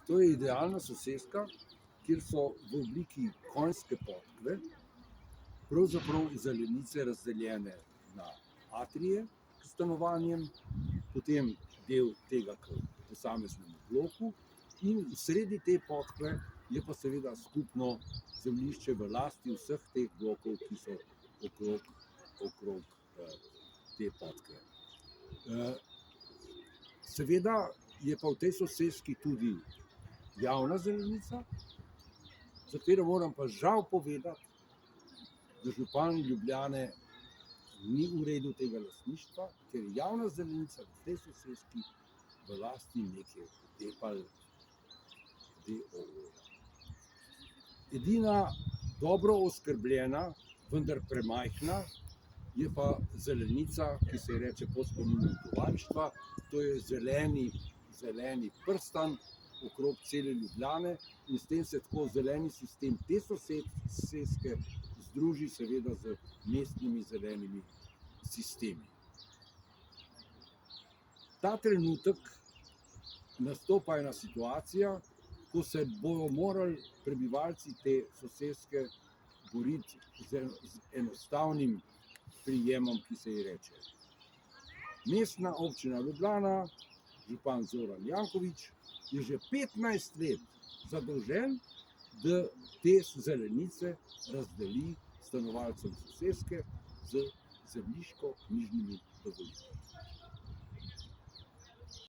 To je idealna soseska, kjer so v obliki konjske podkve pravzaprav zelenice razdeljene na atrije k stanovanjem, potem del tega k posameznemu bloku in v sredi te podkve je pa seveda skupno zemljišče v lasti vseh teh blokov, ki so okrog te podkve. Seveda je pa v tej soseski tudi javna zelenica, za katero moram pa žal povedati, da župan Ljubljane ni uredil tega lastništva, ker je javna zelenica v tej soseski v lasti neke Depal d. o. o. Edina dobro oskrbljena, vendar premajhna, je pa zelenica, ki se ji reče pod spominom tovarištva, to je zeleni prstan okrog cele Ljubljane in s tem se tako zeleni sistem te soseske združi seveda z mestnimi zelenimi sistemi. Ta trenutek nastopa ena situacija, ko se bodo morali prebivalci te soseske boriti z enostavnim prijemom, ki se ji reče. Mestna občina Ljubljana, župan Zoran Janković, je že 15 let zadolžen, da te zelenice razdeli stanovalcem soseske z zemljiškoknjižnimi dovolitvami.